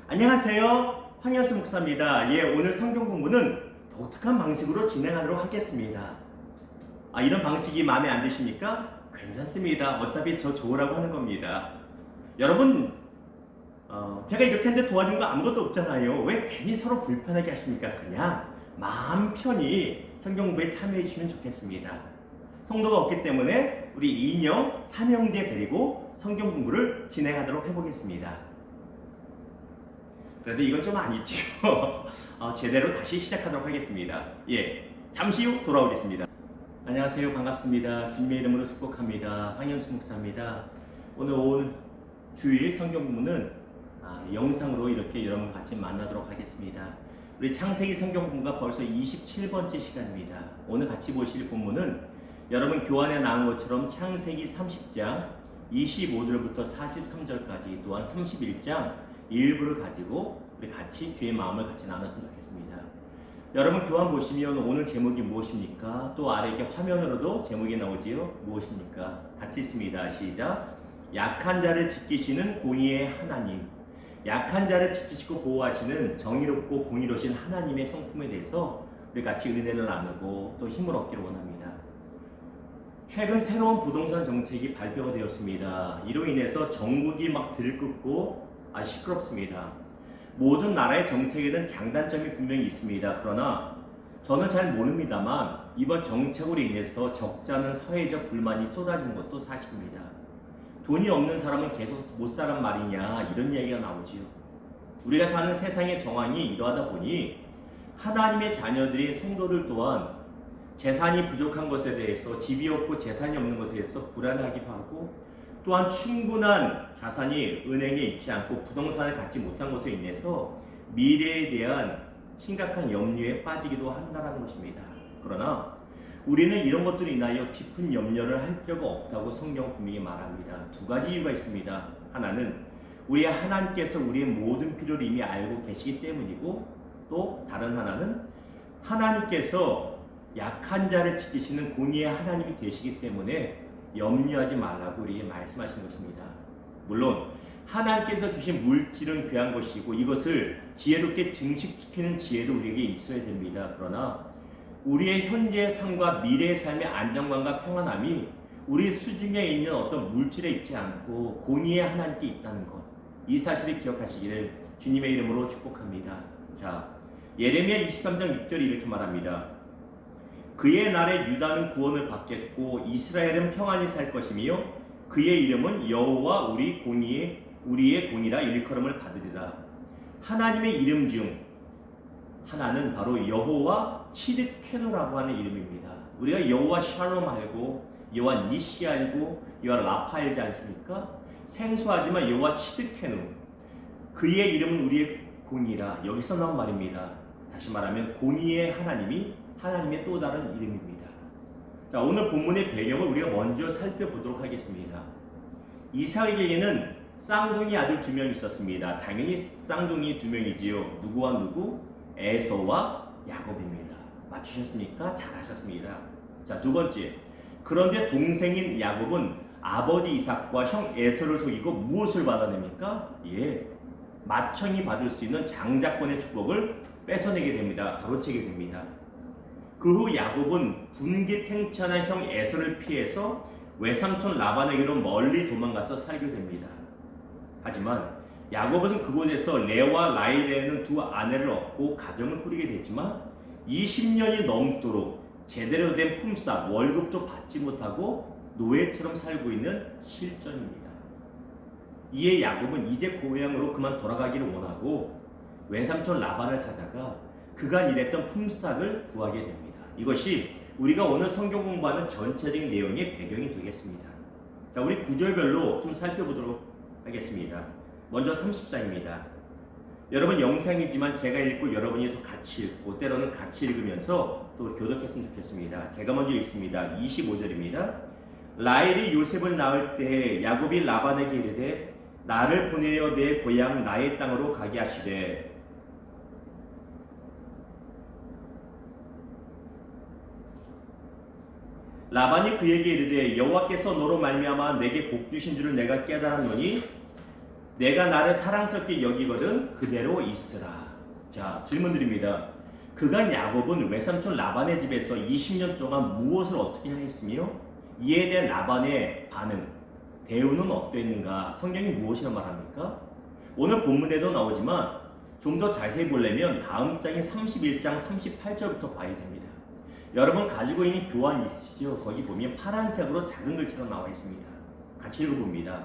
안녕하세요. 황현수 목사입니다. 오늘 성경 공부는 독특한 방식으로 진행하도록 하겠습니다. 이런 방식이 마음에 안 드십니까? 괜찮습니다. 어차피 저 좋으라고 하는 겁니다. 여러분, 제가 이렇게 하는데 도와준 거 아무것도 없잖아요. 왜 괜히 서로 불편하게 하십니까? 그냥 마음 편히 성경 공부에 참여해 주시면 좋겠습니다. 성도가 없기 때문에 우리 이인영, 삼형제 데리고 성경 공부를 진행하도록 해보겠습니다. 그래도 이건 좀 아니지요. 제대로 다시 시작하도록 하겠습니다. 잠시 후 돌아오겠습니다. 안녕하세요. 반갑습니다. 주님의 이름으로 축복합니다. 황현수 목사입니다. 오늘 주일 성경 공부는 영상으로 이렇게 여러분 같이 만나도록 하겠습니다. 우리 창세기 성경 공부가 벌써 27번째 시간입니다. 오늘 같이 보실 본문은 여러분 교환에 나온 것처럼 창세기 30장 25절부터 43절까지 또한 31장 일부를 가지고 우리 같이 주의 마음을 같이 나눴으면 좋겠습니다. 여러분 교환 보시면 오늘 제목이 무엇입니까? 또 아래 이렇게 화면으로도 제목이 나오지요. 무엇입니까? 같이 있습니다. 시작. 약한 자를 지키시는 공의의 하나님. 약한 자를 지키시고 보호하시는 정의롭고 공의로우신 하나님의 성품에 대해서 우리 같이 은혜를 나누고 또 힘을 얻기를 원합니다. 최근 새로운 부동산 정책이 발표가 되었습니다. 이로 인해서 전국이 막 들끓고 시끄럽습니다. 모든 나라의 정책에는 장단점이 분명히 있습니다. 그러나 저는 잘 모릅니다만 이번 정책으로 인해서 적지 않은 사회적 불만이 쏟아지는 것도 사실입니다. 돈이 없는 사람은 계속 못 사란 말이냐 이런 이야기가 나오지요. 우리가 사는 세상의 정황이 이러하다 보니 하나님의 자녀들이 성도들 또한 재산이 부족한 것에 대해서 집이 없고 재산이 없는 것에 대해서 불안하기도 하고 또한 충분한 자산이 은행에 있지 않고 부동산을 갖지 못한 것으로 인해서 미래에 대한 심각한 염려에 빠지기도 한다는 것입니다. 그러나 우리는 이런 것들로 인하여 깊은 염려를 할 필요가 없다고 성경은 분명히 말합니다. 두 가지 이유가 있습니다. 하나는 우리 하나님께서 우리의 모든 필요를 이미 알고 계시기 때문이고 또 다른 하나는 하나님께서 약한 자를 지키시는 공의의 하나님이 되시기 때문에 염려하지 말라고 우리에게 말씀하시는 것입니다. 물론 하나님께서 주신 물질은 귀한 것이고 이것을 지혜롭게 증식시키는 지혜도 우리에게 있어야 됩니다. 그러나 우리의 현재의 삶과 미래의 삶의 안정감과 평안함이 우리 수중에 있는 어떤 물질에 있지 않고 공의의 하나님께 있다는 것, 이 사실을 기억하시기를 주님의 이름으로 축복합니다. 자, 예레미야 23장 6절이 이렇게 말합니다. 그의 날에 유다는 구원을 받겠고 이스라엘은 평안히 살 것이며 그의 이름은 여호와 우리의 공이라 일컬음을 받으리라. 하나님의 이름 중 하나는 바로 여호와 치드케노라고 하는 이름입니다. 우리가 여호와 샬롬 알고 여호와 니시 알고 여호와 라파 알지 않습니까? 생소하지만 여호와 치드케노, 그의 이름은 우리의 공이라. 여기서 나온 말입니다. 다시 말하면 공의의 하나님이 하나님의 또 다른 이름입니다. 자, 오늘 본문의 배경을 우리가 먼저 살펴보도록 하겠습니다. 이삭에게는 쌍둥이 아들 2명 있었습니다. 당연히 쌍둥이 2명이지요. 누구와 누구? 에서와 야곱입니다. 맞추셨습니까? 잘하셨습니다. 자, 두 번째. 그런데 동생인 야곱은 아버지 이삭과 형 에서를 속이고 무엇을 받아냅니까? 맏형이 받을 수 있는 장자권의 축복을 뺏어내게 됩니다. 가로채게 됩니다. 그 후 야곱은 분기탱천한 형 에서를 피해서 외삼촌 라반에게로 멀리 도망가서 살게 됩니다. 하지만 야곱은 그곳에서 레와 라헬이라는 두 아내를 얻고 가정을 꾸리게 되지만 20년이 넘도록 제대로 된 품삯, 월급도 받지 못하고 노예처럼 살고 있는 실존입니다. 이에 야곱은 이제 고향으로 그만 돌아가기를 원하고 외삼촌 라반을 찾아가 그간 일했던 품삯을 구하게 됩니다. 이것이 우리가 오늘 성경 공부하는 전체적인 내용의 배경이 되겠습니다. 자, 우리 구절별로 좀 살펴보도록 하겠습니다. 먼저 30장입니다. 여러분 영상이지만 제가 읽고 여러분이 또 같이 읽고 때로는 같이 읽으면서 또 교독했으면 좋겠습니다. 제가 먼저 읽습니다. 25절입니다. 라헬이 요셉을 낳을 때 야곱이 라반에게 이르되 나를 보내어 내 고향 나의 땅으로 가게 하시되 라반이 그에게 이르되 여호와께서 너로 말미암아 내게 복 주신 줄을 내가 깨달았노니 내가 나를 사랑스럽게 여기거든 그대로 있으라. 자, 질문 드립니다. 그간 야곱은 외삼촌 라반의 집에서 20년 동안 무엇을 어떻게 하였으며 이에 대한 라반의 반응, 대우는 어땠는가? 성경이 무엇이라 말합니까? 오늘 본문에도 나오지만 좀 더 자세히 보려면 다음 장인 31장 38절부터 봐야 됩니다. 여러분 가지고 있는 교환 있으시죠? 거기 보면 파란색으로 작은 글씨로 나와 있습니다. 같이 읽어봅니다.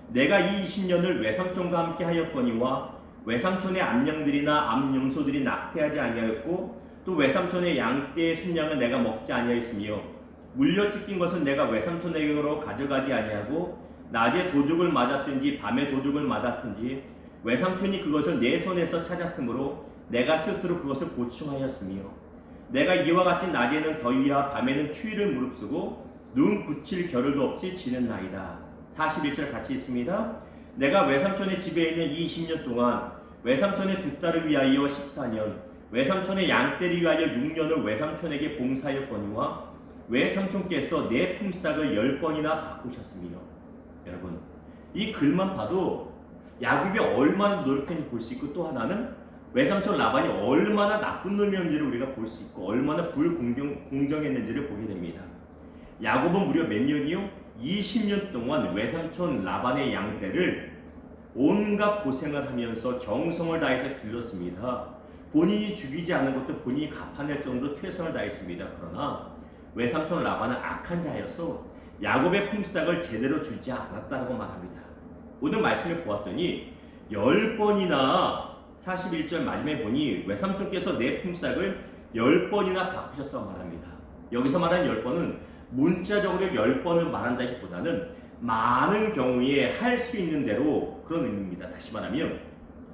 내가 이 20년을 외삼촌과 함께 하였거니와 외삼촌의 암양들이나 암염소들이 낙태하지 아니하였고 또 외삼촌의 양떼의 순양을 내가 먹지 아니하였으며 물려 찢긴 것은 내가 외삼촌에게로 가져가지 아니하고 낮에 도둑을 맞았든지 밤에 도둑을 맞았든지 외삼촌이 그것을 내 손에서 찾았으므로 내가 스스로 그것을 보충하였으며 내가 이와 같이 낮에는 더위와 밤에는 추위를 무릅쓰고 눈 붙일 겨를도 없이 지냈나이다. 41절 같이 있습니다. 내가 외삼촌의 집에 있는 이 20년 동안 외삼촌의 두 딸을 위하여 14년 외삼촌의 양떼를 위하여 6년을 외삼촌에게 봉사하였거니와 외삼촌께서 내 품삯을 10번이나 바꾸셨으며. 여러분 이 글만 봐도 야곱이 얼마나 노력했는지 볼 수 있고 또 하나는 외삼촌 라반이 얼마나 나쁜 놈이었는지를 우리가 볼 수 있고 얼마나 불공정했는지를 보게 됩니다. 야곱은 무려 몇 년이요? 20년 동안 외삼촌 라반의 양떼를 온갖 고생을 하면서 정성을 다해서 길렀습니다. 본인이 죽이지 않은 것도 본인이 갚아낼 정도로 최선을 다했습니다. 그러나 외삼촌 라반은 악한 자여서 야곱의 품삯을 제대로 주지 않았다고 말합니다. 오늘 말씀을 보았더니 10번이나 41절 마지막에 보니 외삼촌께서 내 품삯을 10번이나 바꾸셨다고 말합니다. 여기서 말하는 10번은 문자적으로 10번을 말한다기보다는 많은 경우에 할 수 있는 대로 그런 의미입니다. 다시 말하면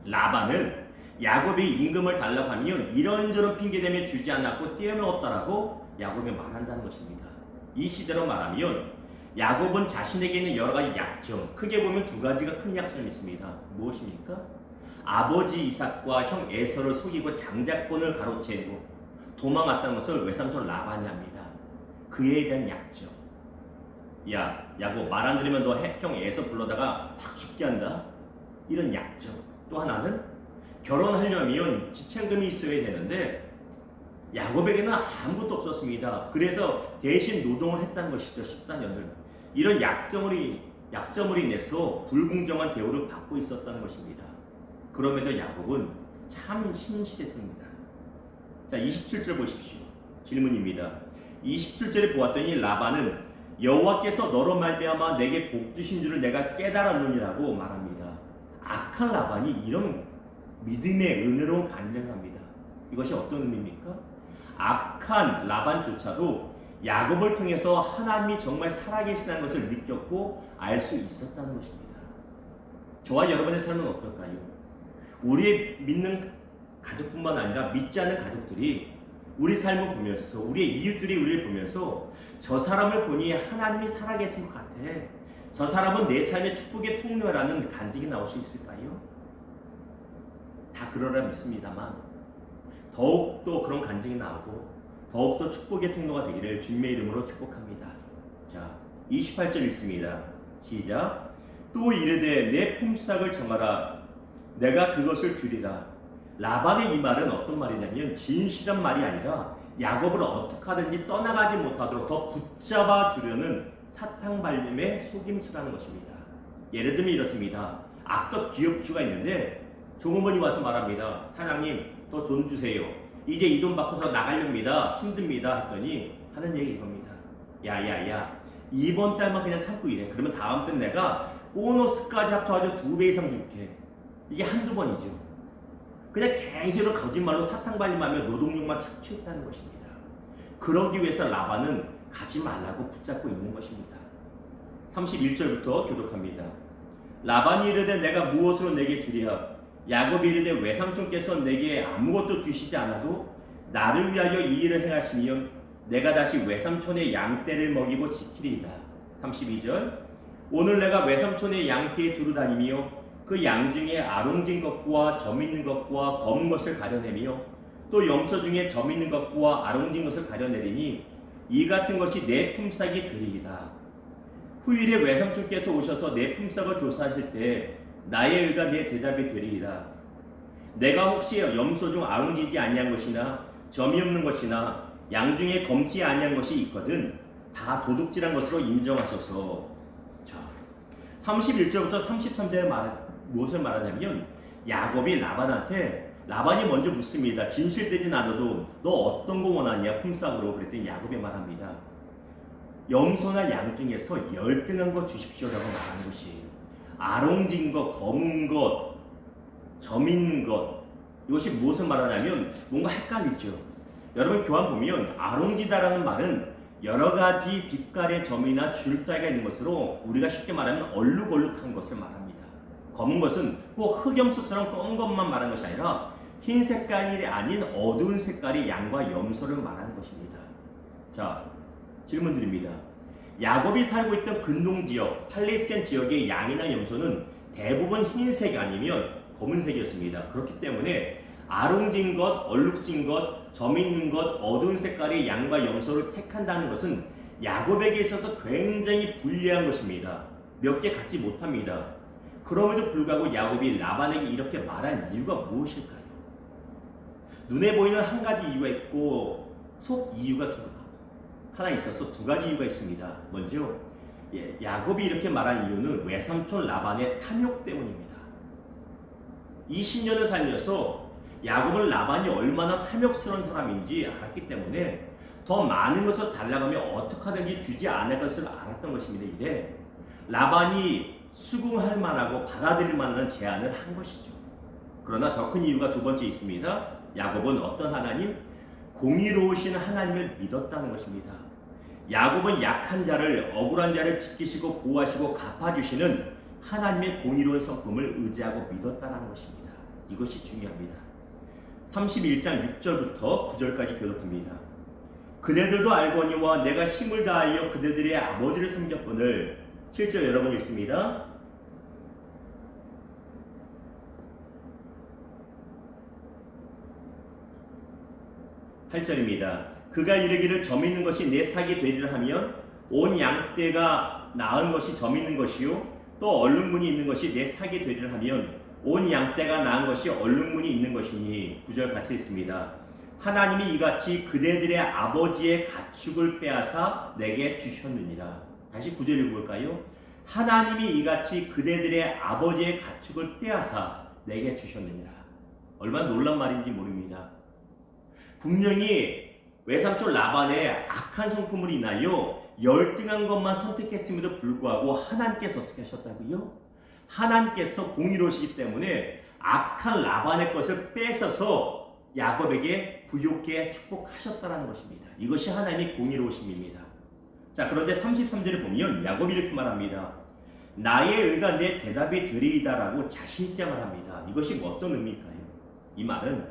라반은 야곱이 임금을 달라고 하면 이런저런 핑계대며 주지 않았고 떼어놓았다라고 야곱이 말한다는 것입니다. 이 시대로 말하면 야곱은 자신에게 있는 여러 가지 약점, 크게 보면 두 가지가 큰 약점이 있습니다. 무엇입니까? 아버지 이삭과 형 에서를 속이고 장자권을 가로채고 도망갔다는 것을 외삼촌 라반이 합니다. 그에 대한 약점. 야, 야곱 말 안 들으면 너 형 에서 불러다가 확 죽게 한다. 이런 약점. 또 하나는 결혼하려면 지참금이 있어야 되는데 야곱에게는 아무것도 없었습니다. 그래서 대신 노동을 했다는 것이죠. 14년을. 이런 약점으로 인해서 불공정한 대우를 받고 있었다는 것입니다. 그럼에도 야곱은 참 신실했답니다. 자, 27절 보십시오. 질문입니다. 27절에 보았더니 라반은 여호와께서 너로 말미암아 내게 복 주신 줄을 내가 깨달았느니라고 말합니다. 악한 라반이 이런 믿음의 은혜로운 간증을 합니다. 이것이 어떤 의미입니까? 악한 라반조차도 야곱을 통해서 하나님이 정말 살아계시다는 것을 느꼈고 알 수 있었다는 것입니다. 저와 여러분의 삶은 어떨까요? 우리의 믿는 가족뿐만 아니라 믿지 않는 가족들이 우리 삶을 보면서 우리의 이웃들이 우리를 보면서 저 사람을 보니 하나님이 살아계신 것 같아. 저 사람은 내 삶의 축복의 통로라는 간증이 나올 수 있을까요? 다 그러라 믿습니다만 더욱더 그런 간증이 나오고 더욱더 축복의 통로가 되기를 주님의 이름으로 축복합니다. 자, 28절 읽습니다. 시작. 또 이르되 내 품삯을 정하라. 내가 그것을 주리라. 라반의 이 말은 어떤 말이냐면 진실한 말이 아니라 야곱을 어떻게 하든지 떠나가지 못하도록 더 붙잡아 주려는 사탕발림의 속임수라는 것입니다. 예를 들면 이렇습니다. 악덕 기업주가 있는데 종업원이 와서 말합니다. 사장님 더 돈 주세요. 이제 이 돈 받고서 나가렵니다. 힘듭니다. 했더니 하는 얘기 이겁니다. 야야야 이번 달만 그냥 참고 일해. 그러면 다음 달 내가 보너스까지 합쳐가지고 2배 이상 줄게. 이게 한두 번이죠. 그냥 계속 거짓말로 사탕발림하며 노동력만 착취했다는 것입니다. 그러기 위해서 라반은 가지 말라고 붙잡고 있는 것입니다. 31절부터 교독합니다. 라반이 이르되 내가 무엇으로 내게 주리하? 야곱이 이르되 외삼촌께서 내게 아무것도 주시지 않아도 나를 위하여 이 일을 행하시면 내가 다시 외삼촌의 양떼를 먹이고 지키리이다. 32절 오늘 내가 외삼촌의 양떼에 두루 다니며 그 양 중에 아롱진 것과 점 있는 것과 검은 것을 가려내며 또 염소 중에 점 있는 것과 아롱진 것을 가려내리니 이 같은 것이 내 품삯이 되리이다. 후일에 외삼촌께서 오셔서 내 품삯을 조사하실 때 나의 의가 내 대답이 되리이다. 내가 혹시 염소 중 아웅지지 아니한 것이나 점이 없는 것이나 양 중에 검지 아니한 것이 있거든 다 도둑질한 것으로 인정하소서. 자, 31절부터 33절에 무엇을 말하냐면 야곱이 라반이 먼저 묻습니다. 진실되진 않아도 너 어떤 거 원하냐 품삯으로. 그랬더니 야곱이 말합니다. 염소나 양 중에서 열등한 것 주십시오라고 말하는 것이 아롱진 것, 검은 것, 점 있는 것, 이것이 무엇을 말하냐면 뭔가 헷갈리죠. 여러분 교환 보면 아롱지다라는 말은 여러 가지 빛깔의 점이나 줄따위가 있는 것으로 우리가 쉽게 말하면 얼룩얼룩한 것을 말합니다. 검은 것은 꼭 흑염소처럼 검은 것만 말하는 것이 아니라 흰 색깔이 아닌 어두운 색깔의 양과 염소를 말하는 것입니다. 자, 질문 드립니다. 야곱이 살고 있던 근동 지역, 팔레스타인 지역의 양이나 염소는 대부분 흰색 아니면 검은색이었습니다. 그렇기 때문에 아롱진 것, 얼룩진 것, 점 있는 것, 어두운 색깔의 양과 염소를 택한다는 것은 야곱에게 있어서 굉장히 불리한 것입니다. 몇 개 갖지 못합니다. 그럼에도 불구하고 야곱이 라반에게 이렇게 말한 이유가 무엇일까요? 눈에 보이는 한 가지 이유가 있고 속 이유가 하나 있어서 두 가지 이유가 있습니다. 먼저 야곱이 이렇게 말한 이유는 외삼촌 라반의 탐욕 때문입니다. 20년을 살면서 야곱은 라반이 얼마나 탐욕스러운 사람인지 알았기 때문에 더 많은 것을 달라가며 어떻게 하든지 주지 않을 것을 알았던 것입니다. 이래 라반이 수긍할 만하고 받아들일 만한 제안을 한 것이죠. 그러나 더 큰 이유가 두 번째 있습니다. 야곱은 어떤 하나님? 공의로우신 하나님을 믿었다는 것입니다. 야곱은 약한 자를, 억울한 자를 지키시고 보호하시고 갚아주시는 하나님의 공의로운 성품을 의지하고 믿었다는 것입니다. 이것이 중요합니다. 31장 6절부터 9절까지 교독합니다. 그대들도 알거니와 내가 힘을 다하여 그대들의 아버지를 섬겼거늘. 7절 여러분 읽습니다. (8절입니다) 그가 이르기를 점 있는 것이 내 삭이 되리라 하면 온 양떼가 낳은 것이 점 있는 것이요 또 얼룩무늬 있는 것이 내 삭이 되리라 하면 온 양떼가 낳은 것이 얼룩무늬 있는 것이니. 9절 같이 있습니다. 하나님이 이같이 그대들의 아버지의 가축을 빼앗아 내게 주셨느니라. 다시 9절 읽어볼까요? 하나님이 이같이 그대들의 아버지의 가축을 빼앗아 내게 주셨느니라. 얼마나 놀란 말인지 모릅니다. 분명히 외삼촌 라반의 악한 성품으로 인하여 열등한 것만 선택했음에도 불구하고 하나님께서 어떻게 하셨다고요? 하나님께서 공의로우시기 때문에 악한 라반의 것을 뺏어서 야곱에게 부욕해 축복하셨다는 것입니다. 이것이 하나님의 공의로우심입니다. 자, 그런데 33절에 보면 야곱이 이렇게 말합니다. 나의 의가 내 대답이 되리이다라고 자신있게 말합니다. 이것이 어떤 의미일까요? 이 말은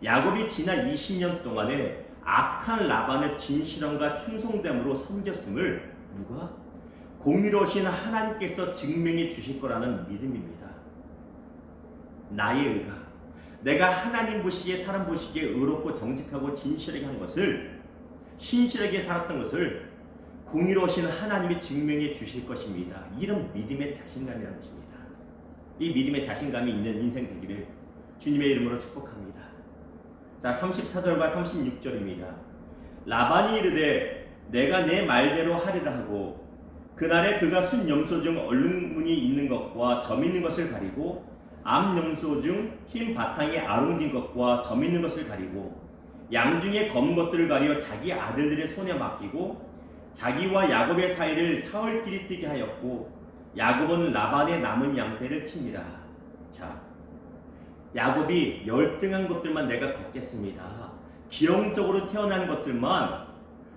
야곱이 지난 20년 동안에 악한 라반의 진실함과 충성됨으로 섬겼음을 누가? 공의로우신 하나님께서 증명해 주실 거라는 믿음입니다. 나의 의가, 내가 하나님 보시기에 사람 보시기에 의롭고 정직하고 진실하게 한 것을, 신실하게 살았던 것을 공의로우신 하나님이 증명해 주실 것입니다. 이런 믿음의 자신감이라는 것입니다. 이 믿음의 자신감이 있는 인생 되기를 주님의 이름으로 축복합니다. 자, 34절과 36절입니다. 라반이 이르되 내가 내 말대로 하리라 하고 그날에 그가 순 염소 중 얼룩무늬 있는 것과 점 있는 것을 가리고 암 염소 중 흰 바탕에 아롱진 것과 점 있는 것을 가리고 양 중에 검은 것들을 가리어 자기 아들들의 손에 맡기고 자기와 야곱의 사이를 사흘길이 뜨게 하였고 야곱은 라반의 남은 양떼를 치니라. 자, 야곱이 열등한 것들만 내가 걷겠습니다. 기형적으로 태어나는 것들만,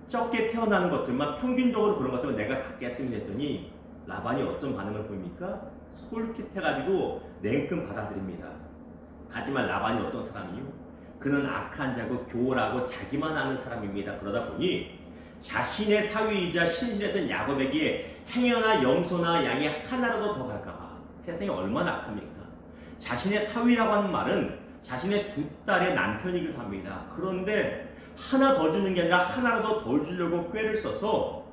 적게 태어나는 것들만, 평균적으로 그런 것들만 내가 갖겠습니다 했더니 라반이 어떤 반응을 보입니까? 솔깃해가지고 냉큼 받아들입니다. 하지만 라반이 어떤 사람이요? 그는 악한 자고 교활하고 자기만 아는 사람입니다. 그러다 보니 자신의 사위이자 신실했던 야곱에게 행여나 염소나 양이 하나라도 더 갈까봐, 세상이 얼마나 악합니까? 자신의 사위라고 하는 말은 자신의 두 딸의 남편이기도 합니다. 그런데 하나 더 주는 게 아니라 하나라도 덜 주려고 꾀를 써서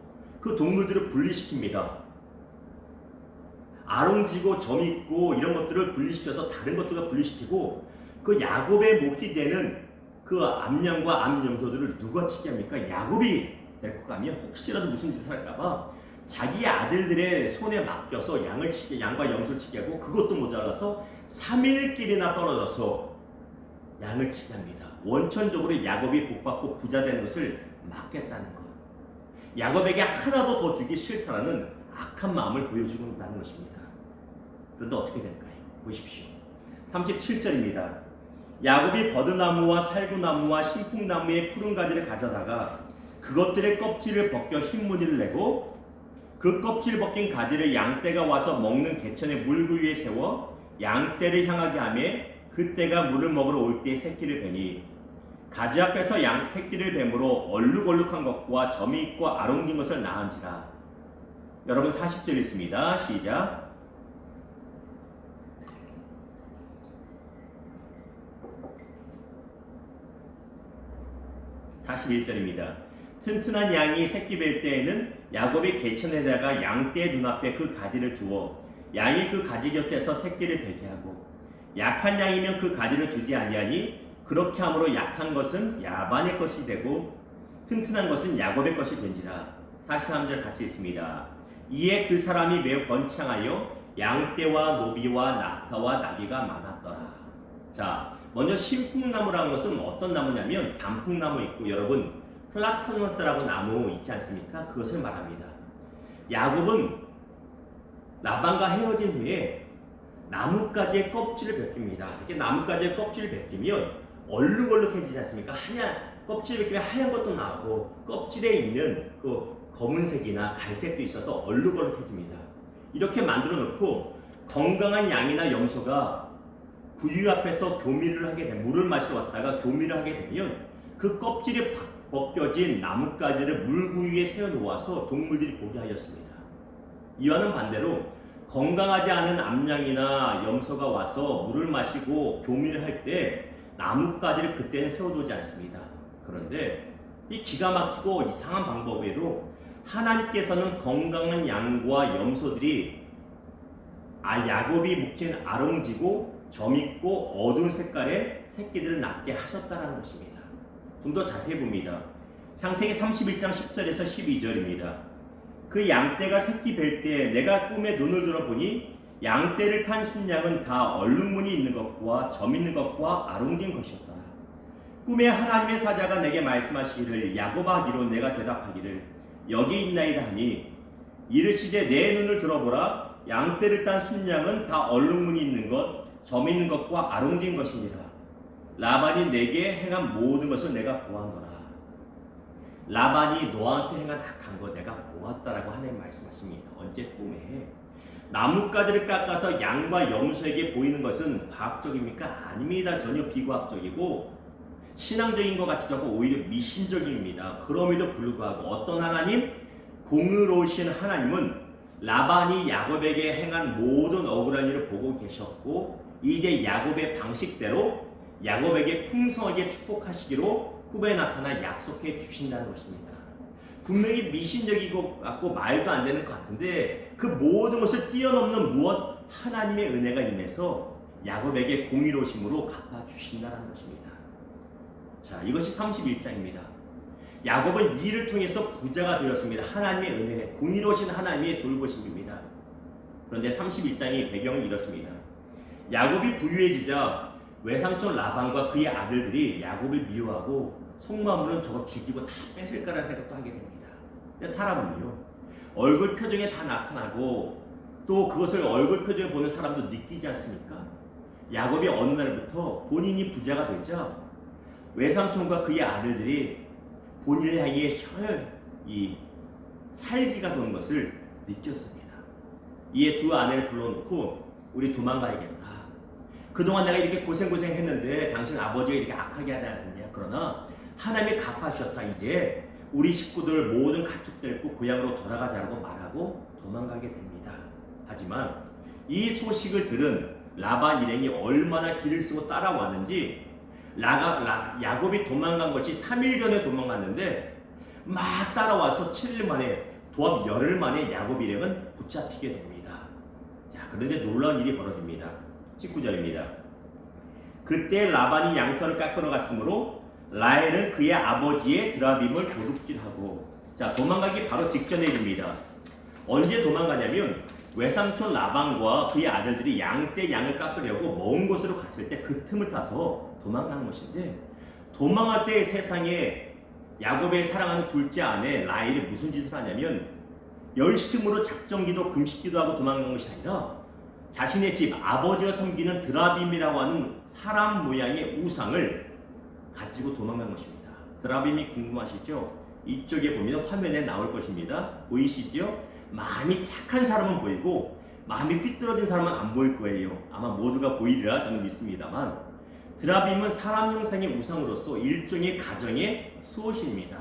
그 동물들을 분리시킵니다. 아롱지고 점있고 이런 것들을 분리시켜서 다른 것들과 분리시키고 그 야곱의 몫이 되는 그 암양과 암염소들을 누가 치게 합니까? 야곱이 데리고 가면 혹시라도 무슨 짓을 할까봐 자기 아들들의 손에 맡겨서 양과 염소를 치게 하고 그것도 모자라서 3일길이나 떨어져서 양을 치게 합니다. 원천적으로 야곱이 복받고 부자 되는 것을 막겠다는 것. 야곱에게 하나도 더 주기 싫다라는 악한 마음을 보여주고 있다는 것입니다. 그런데 어떻게 될까요? 보십시오. 37절입니다. 야곱이 버드나무와 살구나무와 신풍나무의 푸른 가지를 가져다가 그것들의 껍질을 벗겨 흰 무늬를 내고 그 껍질 벗긴 가지를 양떼가 와서 먹는 개천의 물구 위에 세워 양떼를 향하게 하며 그때가 물을 먹으러 올 때의 새끼를 베니 가지 앞에서 양 새끼를 뱀으로 얼룩얼룩한 것과 점이 있고 아롱진 것을 낳은지라. 여러분 40절 있습니다. 시작. (41절입니다) 튼튼한 양이 새끼 뵐 때에는 야곱이 개천에다가 양떼의 눈앞에 그 가지를 두어 양이 그 가지 곁에서 새끼를 베게 하고 약한 양이면 그 가지를 주지 아니하니 그렇게 함으로 약한 것은 야반의 것이 되고 튼튼한 것은 야곱의 것이 된지라. 43절 같이 있습니다. 이에 그 사람이 매우 번창하여 양떼와 노비와 낙타와 나귀가 많았더라. 자, 먼저 신풍나무라는 것은 어떤 나무냐면 단풍나무 있고 여러분 플라타노스라고 나무 있지 않습니까? 그것을 말합니다. 야곱은 라반과 헤어진 후에 나뭇가지의 껍질을 벗깁니다. 이렇게 나뭇가지의 껍질을 벗기면 얼룩얼룩해지지 않습니까? 껍질을 벗기면 하얀 것도 나오고 껍질에 있는 그 검은색이나 갈색도 있어서 얼룩얼룩해집니다. 이렇게 만들어 놓고 건강한 양이나 염소가 구유 앞에서 교미를 하게 되면 물을 마시러 왔다가 교미를 하게 되면 그 껍질이 벗겨진 나뭇가지를 물구유에 세워놓아서 동물들이 보게 하였습니다. 이와는 반대로 건강하지 않은 암양이나 염소가 와서 물을 마시고 교미를 할 때 나뭇가지를 그때는 세워두지 않습니다. 그런데 이 기가 막히고 이상한 방법에도 하나님께서는 건강한 양과 염소들이 야곱이 묵힌 아롱지고 점있고 어두운 색깔의 새끼들을 낳게 하셨다는 것입니다. 좀 더 자세히 봅니다. 창세기 31장 10절에서 12절입니다. 그 양떼가 새끼 뵐 때 내가 꿈에 눈을 들어보니 양떼를 탄 순양은 다 얼룩무늬 있는 것과 점 있는 것과 아롱진 것이었더라. 꿈에 하나님의 사자가 내게 말씀하시기를 야곱아 이로 내가 대답하기를 여기 있나이다 하니 이르시되 내 눈을 들어보라 양떼를 딴 순양은 다 얼룩무늬 있는 것 점 있는 것과 아롱진 것이니라. 라반이 내게 행한 모든 것을 내가 보았노라. 라반이 너한테 행한 악한 거 내가 보았다라고 하나님 말씀하십니다. 언제? 꿈에. 나뭇가지를 깎아서 양과 염소에게 보이는 것은 과학적입니까? 아닙니다. 전혀 비과학적이고 신앙적인 것 같지도 않고 오히려 미신적입니다. 그럼에도 불구하고 어떤 하나님? 공의로우신 하나님은 라반이 야곱에게 행한 모든 억울한 일을 보고 계셨고 이제 야곱의 방식대로 야곱에게 풍성하게 축복하시기로 꿈에 나타나 약속해 주신다는 것입니다. 분명히 미신적이고 같고 말도 안 되는 것 같은데 그 모든 것을 뛰어넘는 무엇? 하나님의 은혜가 임해서 야곱에게 공의로우심으로 갚아주신다는 것입니다. 자, 이것이 31장입니다. 야곱은 이를 통해서 부자가 되었습니다. 하나님의 은혜, 공의로우신 하나님의 돌보심입니다. 그런데 31장의 배경은 이렇습니다. 야곱이 부유해지자 외삼촌 라반과 그의 아들들이 야곱을 미워하고 속마음으로는 저거 죽이고 다 뺏을 거라는 생각도 하게 됩니다. 근데 사람은요, 얼굴 표정에 다 나타나고 또 그것을 얼굴 표정에 보는 사람도 느끼지 않습니까? 야곱이 어느 날부터 본인이 부자가 되자 외삼촌과 그의 아들들이 본인을 향해 이 살기가 도는 것을 느꼈습니다. 이에 두 아내를 불러놓고 우리 도망가야겠다. 그동안 내가 이렇게 고생했는데 당신 아버지가 이렇게 악하게 하지 않았냐. 그러나 하나님이 갚아주셨다. 이제 우리 식구들 모든 가축 데리고 고향으로 돌아가자라고 말하고 도망가게 됩니다. 하지만 이 소식을 들은 라반 일행이 얼마나 길을 쓰고 따라왔는지 야곱이 도망간 것이 3일 전에 도망갔는데 막 따라와서 7일 만에 도합 열흘 만에 야곱 일행은 붙잡히게 됩니다. 자, 그런데 놀라운 일이 벌어집니다. 19절입니다. 그때 라반이 양털을 깎으러 갔으므로 라헬은 그의 아버지의 드라빔을 도둑질하고, 자, 도망가기 바로 직전의 일입니다. 언제 도망가냐면 외삼촌 라반과 그의 아들들이 양떼 양을 깎으려고 먼 곳으로 갔을 때 그 틈을 타서 도망간 것인데, 도망할 때 세상에 야곱의 사랑하는 둘째 아내 라헬이 무슨 짓을 하냐면 열심으로 작정기도 금식기도 하고 도망간 것이 아니라 자신의 집 아버지가 섬기는 드라빔이라고 하는 사람 모양의 우상을 가지고 도망간 것입니다. 드라빔이 궁금하시죠? 이쪽에 보면 화면에 나올 것입니다. 보이시죠? 많이 착한 사람은 보이고 마음이 삐뚤어진 사람은 안 보일 거예요. 아마 모두가 보이리라 저는 믿습니다만, 드라빔은 사람 형상의 우상으로서 일종의 가정의 수호신입니다.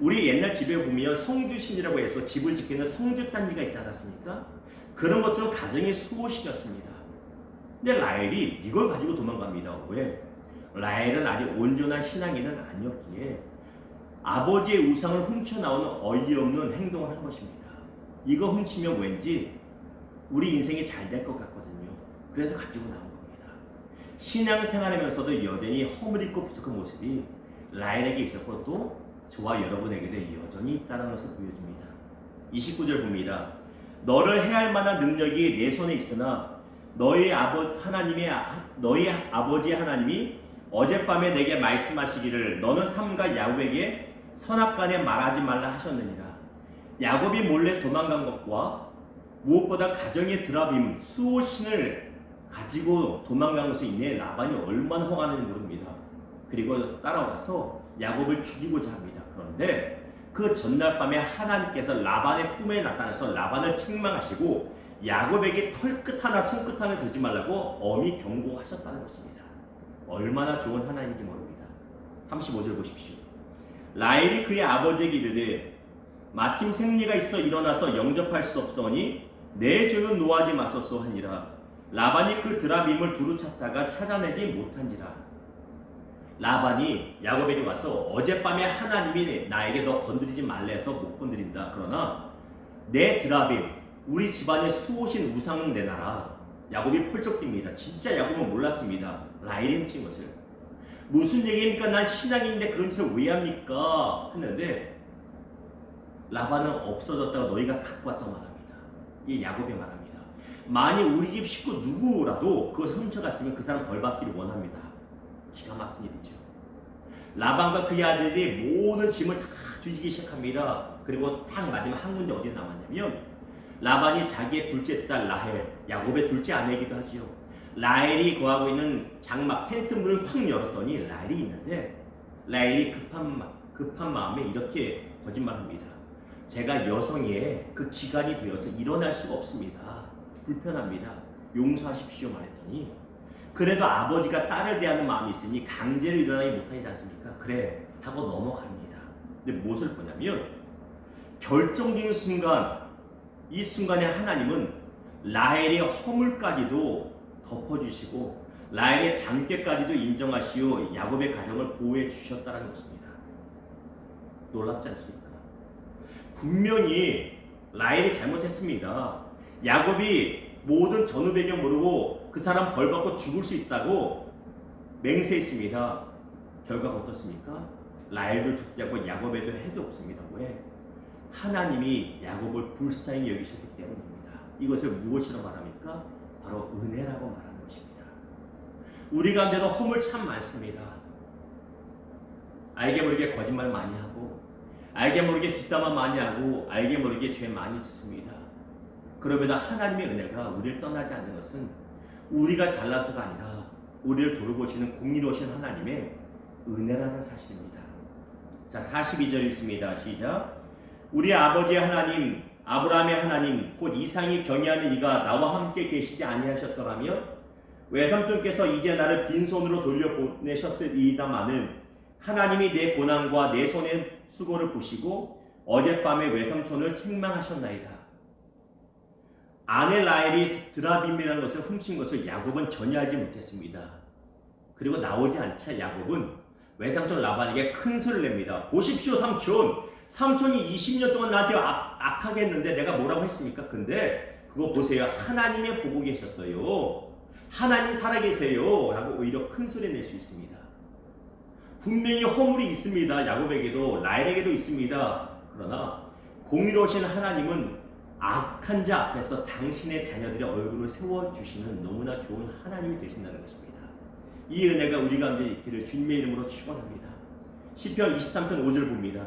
우리 옛날 집에 보면 성주신이라고 해서 집을 지키는 성주단지가 있지 않았습니까? 그런 것처럼 가정의 수호신이었습니다. 근데 라헬이 이걸 가지고 도망갑니다. 왜? 라헬은 아직 온전한 신앙인은 아니었기에 아버지의 우상을 훔쳐나오는 어이없는 행동을 한 것입니다. 이거 훔치면 왠지 우리 인생이 잘 될 것 같거든요. 그래서 가지고 나온 겁니다. 신앙생활하면서도 여전히 허물있고 부족한 모습이 라헬에게 있었고 또 저와 여러분에게도 여전히 있다는 것을 보여줍니다. 29절 봅니다. 너를 해할 만한 능력이 내 손에 있으나 너희 아버지의 하나님이 어젯밤에 내게 말씀하시기를 너는 삼가 야곱에게 선악간에 말하지 말라 하셨느니라. 야곱이 몰래 도망간 것과 무엇보다 가정의 드라빔 수호신을 가지고 도망간 것으로 인해 라반이 얼마나 화가는지 모릅니다. 그리고 따라와서 야곱을 죽이고자 합니다. 그런데 그 전날 밤에 하나님께서 라반의 꿈에 나타나서 라반을 책망하시고 야곱에게 털끝 하나 손끝 하나 대지 말라고 엄히 경고하셨다는 것입니다. 얼마나 좋은 하나님인지 모릅니다. 35절 보십시오. 라헬이 그의 아버지에게 이르되 마침 생리가 있어 일어나서 영접할 수 없으니 내 주는 노하지 마소서 하니라. 라반이 그 드라빔을 두루 찾다가 찾아내지 못한지라. 라반이 야곱에게 와서 어젯밤에 하나님이 나에게 너 건드리지 말라 해서 못 건드린다. 그러나 내 드라빔, 우리 집안의 수호신 우상은 내놔라. 야곱이 펄쩍 뜁니다. 진짜 야곱은 몰랐습니다. 라헬이 훔친 것을. 무슨 얘기입니까? 난 신앙인인데 그런 짓을 왜 합니까? 했는데 라반은 없어졌다가 너희가 갖고 왔다고 말합니다. 이게 야곱이 말합니다. 만일 우리 집 식구 누구라도 그것을 훔쳐갔으면 그 사람 벌받기를 원합니다. 기가 막힌 일이죠. 라반과 그의 아들이 모든 짐을 다 뒤지기 시작합니다. 그리고 딱 마지막 한 군데 어디에 남았냐면 라반이 자기의 둘째 딸 라헬, 야곱의 둘째 아내이기도 하지요. 라헬이 거하고 있는 장막 텐트 문을 확 열었더니 라헬이 있는데 라헬이 급한 마음에 이렇게 거짓말합니다. 제가 여성의 그 기간이 되어서 일어날 수가 없습니다. 불편합니다. 용서하십시오 말했더니 그래도 아버지가 딸을 대하는 마음이 있으니 강제로 일어나지 못하지 않습니까? 그래 하고 넘어갑니다. 근데 무엇을 보냐면 결정적인 순간, 이 순간에 하나님은 라헬의 허물까지도 덮어주시고 라헬의 잠깨까지도 인정하시오 야곱의 가정을 보호해 주셨다는 것입니다. 놀랍지 않습니까? 분명히 라헬이 잘못했습니다. 야곱이 모든 전후 배경 모르고 그 사람 벌받고 죽을 수 있다고 맹세했습니다. 결과가 어떻습니까? 라헬도 죽지 않고 야곱에도 해도 없습니다. 왜? 하나님이 야곱을 불쌍히 여기셨기 때문입니다. 이것을 무엇이라고 말합니까? 바로 은혜라고 말하는 것입니다. 우리 가운데도 허물 참 많습니다. 알게 모르게 거짓말 많이 하고 알게 모르게 뒷담화 많이 하고 알게 모르게 죄 많이 짓습니다. 그러면 하나님의 은혜가 우리를 떠나지 않는 것은 우리가 잘나서가 아니라 우리를 돌보시는 공의로우신 하나님의 은혜라는 사실입니다. 자, 42절 읽습니다. 시작. 우리 아버지의 하나님 아브라함의 하나님 곧 이상이 경외하는 이가 나와 함께 계시지 아니하셨더라면 외삼촌께서 이제 나를 빈손으로 돌려보내셨으리이다마는 하나님이 내 고난과 내 손의 수고를 보시고 어젯밤에 외삼촌을 책망하셨나이다. 아내 라헬이 드라빔이라는 것을 훔친 것을 야곱은 전혀 알지 못했습니다. 그리고 나오지 않자 야곱은 외삼촌 라반에게 큰 소리를 냅니다. 보십시오 삼촌. 삼촌이 20년 동안 나한테 악하게 했는데 내가 뭐라고 했습니까? 근데 그거 보세요. 하나님이 보고 계셨어요. 하나님 살아계세요. 라고 오히려 큰 소리 낼 수 있습니다. 분명히 허물이 있습니다. 야곱에게도 라헬에게도 있습니다. 그러나 공의로우신 하나님은 악한 자 앞에서 당신의 자녀들의 얼굴을 세워주시는 너무나 좋은 하나님이 되신다는 것입니다. 이 은혜가 우리 가운데 있기를 주님의 이름으로 축원합니다. 시편 23편 5절 봅니다.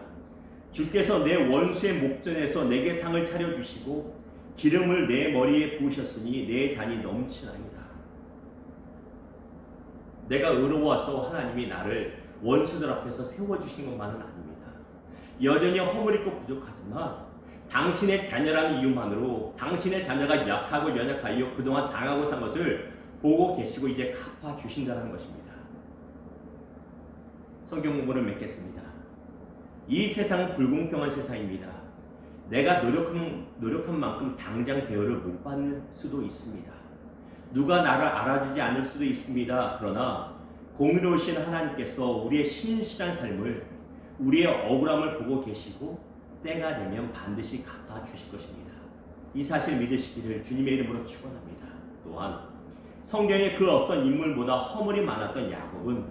주께서 내 원수의 목전에서 내게 상을 차려주시고 기름을 내 머리에 부으셨으니 내 잔이 넘치나이다. 내가 의로워서 하나님이 나를 원수들 앞에서 세워주신 것만은 아닙니다. 여전히 허물 있고 부족하지만 당신의 자녀라는 이유만으로 당신의 자녀가 약하고 연약하여 그동안 당하고 산 것을 보고 계시고 이제 갚아주신다는 것입니다. 성경 공부를 맺겠습니다. 이 세상은 불공평한 세상입니다. 내가 노력한 만큼 당장 대우를 못 받는 수도 있습니다. 누가 나를 알아주지 않을 수도 있습니다. 그러나 공의로우신 하나님께서 우리의 신실한 삶을, 우리의 억울함을 보고 계시고 때가 되면 반드시 갚아주실 것입니다. 이 사실 믿으시기를 주님의 이름으로 축원합니다. 또한 성경의 그 어떤 인물보다 허물이 많았던 야곱은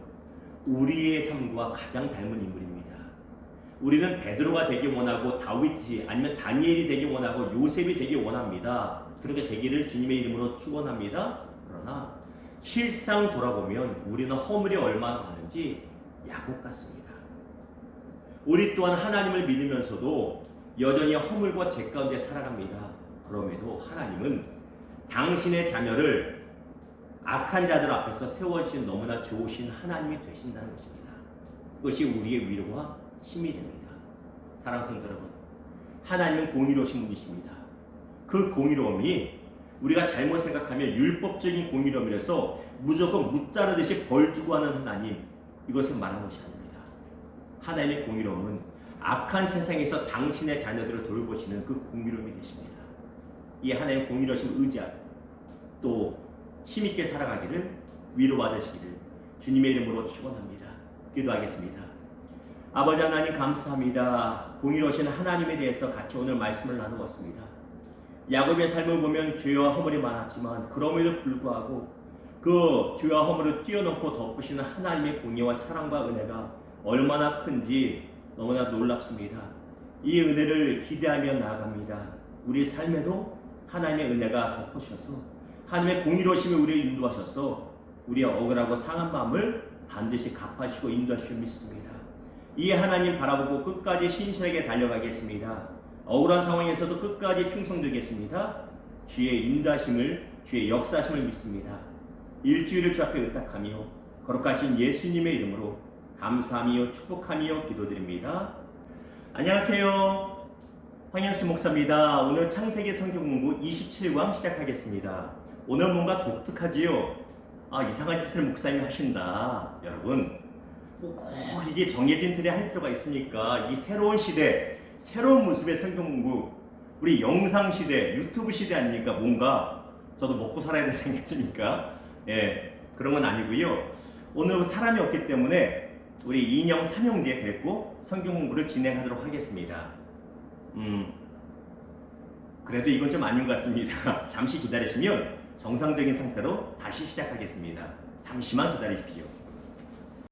우리의 삶과 가장 닮은 인물입니다. 우리는 베드로가 되기 원하고 다윗이 아니면 다니엘이 되기 원하고 요셉이 되기 원합니다. 그렇게 되기를 주님의 이름으로 축원합니다. 그러나 실상 돌아보면 우리는 허물이 얼마나 많은지 야곱 같습니다. 우리 또한 하나님을 믿으면서도 여전히 허물과 죄 가운데 살아갑니다. 그럼에도 하나님은 당신의 자녀를 악한 자들 앞에서 세워주신 너무나 좋으신 하나님이 되신다는 것입니다. 그것이 우리의 위로와 힘이 됩니다. 사랑하는 성도 여러분, 하나님은 공의로우신 분이십니다. 그 공의로움이 우리가 잘못 생각하면 율법적인 공의로움이라서 무조건 무자르듯이 벌 주고 하는 하나님, 이것을 말하는 것이 아닙니다. 하나님의 공의로움은 악한 세상에서 당신의 자녀들을 돌보시는 그 공의로움이 되십니다. 이 하나님의 공의로우심을 의지하고 또 힘있게 살아가기를 위로받으시기를 주님의 이름으로 축원합니다. 기도하겠습니다. 아버지 하나님 감사합니다. 공의로우신 하나님에 대해서 같이 오늘 말씀을 나누었습니다. 야곱의 삶을 보면 죄와 허물이 많았지만 그럼에도 불구하고 그 죄와 허물을 뛰어넘고 덮으시는 하나님의 공의와 사랑과 은혜가 얼마나 큰지 너무나 놀랍습니다. 이 은혜를 기대하며 나아갑니다. 우리 삶에도 하나님의 은혜가 덮으셔서 하나님의 공의로우심이 우리를 인도하셔서 우리의 억울하고 상한 마음을 반드시 갚아주시고 인도하시고 믿습니다. 이 하나님 바라보고 끝까지 신실하게 달려가겠습니다. 억울한 상황에서도 끝까지 충성되겠습니다. 주의 인도하심을, 주의 역사심을 믿습니다. 일주일을 주 앞에 의탁하며 거룩하신 예수님의 이름으로 감사하며 축복하며 기도드립니다. 안녕하세요. 황영수 목사입니다. 오늘 창세기 성경 공부 27강 시작하겠습니다. 오늘 뭔가 독특하지요? 이상한 짓을 목사님이 하신다. 여러분, 꼭 이게 정해진 틀에 할 필요가 있습니까? 이 새로운 시대, 새로운 모습의 성경 공부, 우리 영상 시대, 유튜브 시대 아닙니까? 뭔가 저도 먹고 살아야 되지 않겠습니까? 그런 건 아니고요. 오늘 사람이 없기 때문에 우리 2형 3형제 데리고 성경 공부를 진행하도록 하겠습니다. 그래도 이건 좀 아닌 것 같습니다. 잠시 기다리시면 정상적인 상태로 다시 시작하겠습니다. 잠시만 기다리십시오.